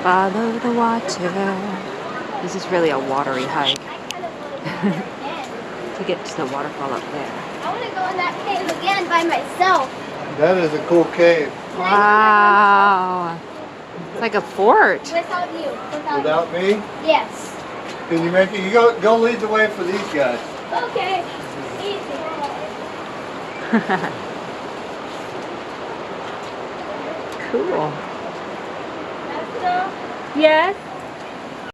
Follow the water. This is really a watery hike to get to the waterfall up there. I want to go in that cave again by myself. That is a cool cave. Wow. It's like a fort. Without you. Without me? Yes. Can you make it? You go lead the way for these guys. Okay. Easy. Cool. Let's go. Yes.